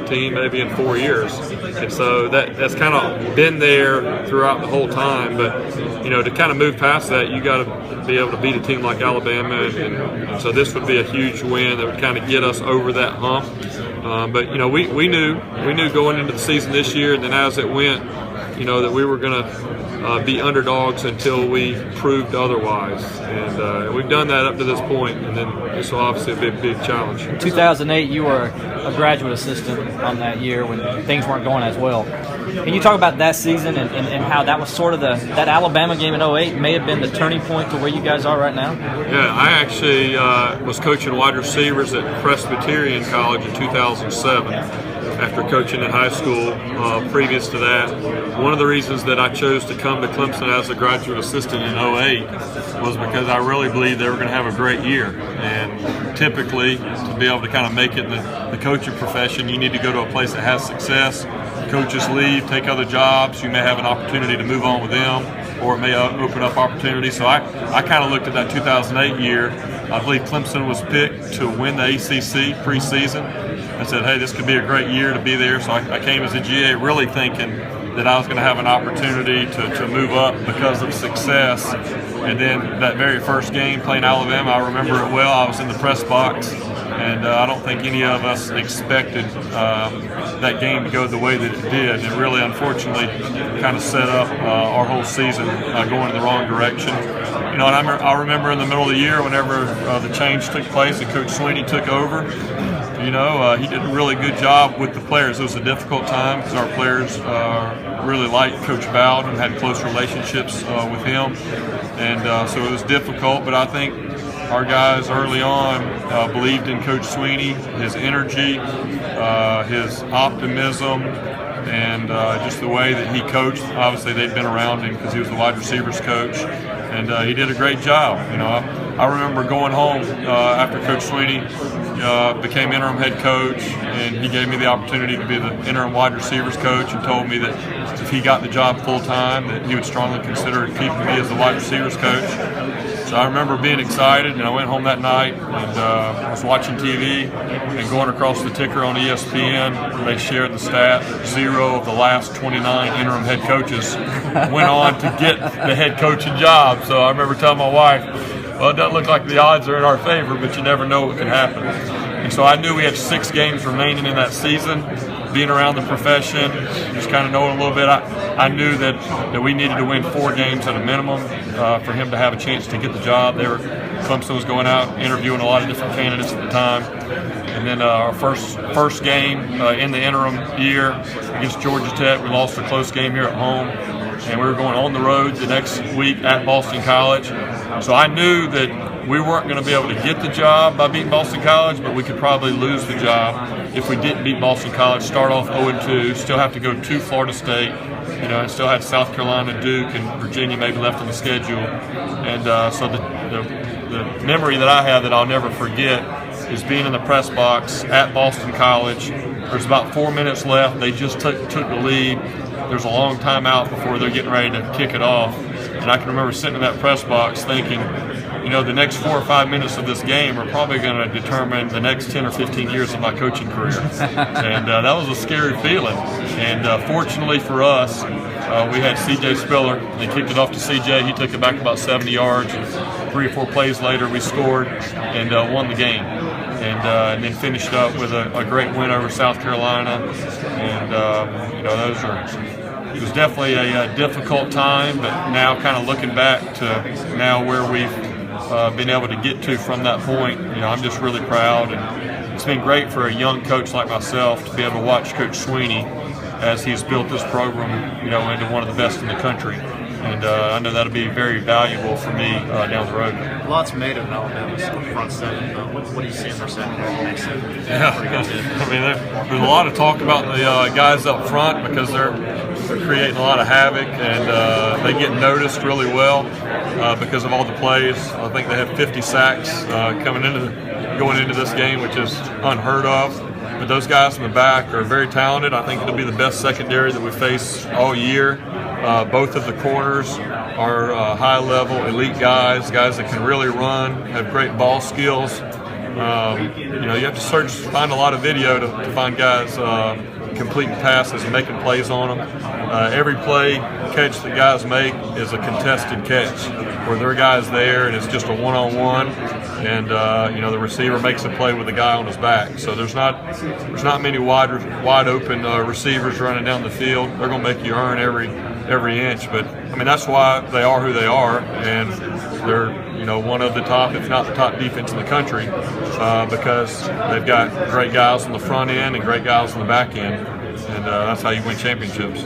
8 team maybe in 4 years. And so that's kind of been there throughout the whole time. But, to kind of move past that, you got to be able to beat a team like Alabama. And so this would be a huge win that would kind of get us over that hump. But we knew going into the season this year, and then as it went, that we were going to be underdogs until we proved otherwise, and we've done that up to this point. And then this will obviously be a big challenge. In 2008, you were a graduate assistant on that year when things weren't going as well. Can you talk about that season and how that was sort of that Alabama game in 08 may have been the turning point to where you guys are right now? Yeah, I actually was coaching wide receivers at Presbyterian College in 2007 after coaching in high school previous to that. One of the reasons that I chose to come to Clemson as a graduate assistant in 08 was because I really believed they were going to have a great year. And typically, to be able to kind of make it in the coaching profession, you need to go to a place that has success. Coaches leave, take other jobs. You may have an opportunity to move on with them, or it may open up opportunities. So I kind of looked at that 2008 year. I believe Clemson was picked to win the ACC preseason. I said, hey, this could be a great year to be there. So I came as a GA really thinking that I was going to have an opportunity to move up because of success. And then that very first game playing Alabama, I remember it well. I was in the press box, and I don't think any of us expected that game to go the way that it did. It really, unfortunately, kind of set up our whole season going in the wrong direction. And I remember in the middle of the year, whenever the change took place and Coach Sweeney took over, he did a really good job with the players. It was a difficult time because our players really liked Coach Bowden and had close relationships with him. And so it was difficult, but I think our guys early on believed in Coach Sweeney, his energy, his optimism, and just the way that he coached. Obviously, they'd been around him because he was the wide receivers coach, and he did a great job. I remember going home after Coach Sweeney became interim head coach, and he gave me the opportunity to be the interim wide receivers coach, and told me that if he got the job full time, that he would strongly consider keeping me as the wide receivers coach. So I remember being excited, and I went home that night and I was watching TV and going across the ticker on ESPN. They shared the stat that 0 of the last 29 interim head coaches went on to get the head coaching job. So I remember telling my wife, well, it doesn't look like the odds are in our favor, but you never know what can happen. And so I knew we had 6 games remaining in that season. Being around the profession, just kind of knowing a little bit, I knew that we needed to win 4 games at a minimum for him to have a chance to get the job. Clemson was going out interviewing a lot of different candidates at the time. And then our first game in the interim year against Georgia Tech, we lost a close game here at home. And we were going on the road the next week at Boston College. So I knew that we weren't going to be able to get the job by beating Boston College, but we could probably lose the job if we didn't beat Boston College, start off 0-2, still have to go to Florida State, and still had South Carolina, Duke, and Virginia maybe left on the schedule. And so the memory that I have that I'll never forget is being in the press box at Boston College. There's about 4 minutes left. They just took the lead. There's a long time out before they're getting ready to kick it off. And I can remember sitting in that press box thinking, the next 4 or 5 minutes of this game are probably going to determine the next 10 or 15 years of my coaching career. And that was a scary feeling. And fortunately for us, we had C.J. Spiller. They kicked it off to C.J. He took it back about 70 yards. And 3 or 4 plays later, we scored and won the game. And then finished up with a great win over South Carolina. And, it was definitely a difficult time, but now kind of looking back to now where we've been able to get to from that point, I'm just really proud. And it's been great for a young coach like myself to be able to watch Coach Sweeney as he's built this program, into one of the best in the country. And I know that'll be very valuable for me down the road. Lots made of Alabama's front seven. What do you see in their secondary next season? Yeah, there's a lot of talk about the guys up front because they're creating a lot of havoc, and they get noticed really well because of all the plays. I think they have 50 sacks going into this game, which is unheard of. But those guys in the back are very talented. I think it'll be the best secondary that we face all year. Both of the corners are high-level elite guys that can really run, have great ball skills. You have to search, find a lot of video to find guys completing passes and making plays on them. Every play catch that guys make is a contested catch, where there are guys there and it's just a one-on-one, and the receiver makes a play with the guy on his back. So there's not many wide open receivers running down the field. They're going to make you earn every inch. But I mean, that's why they are who they are, and they're one of the top, if not the top defense in the country, because they've got great guys on the front end and great guys on the back end, and that's how you win championships.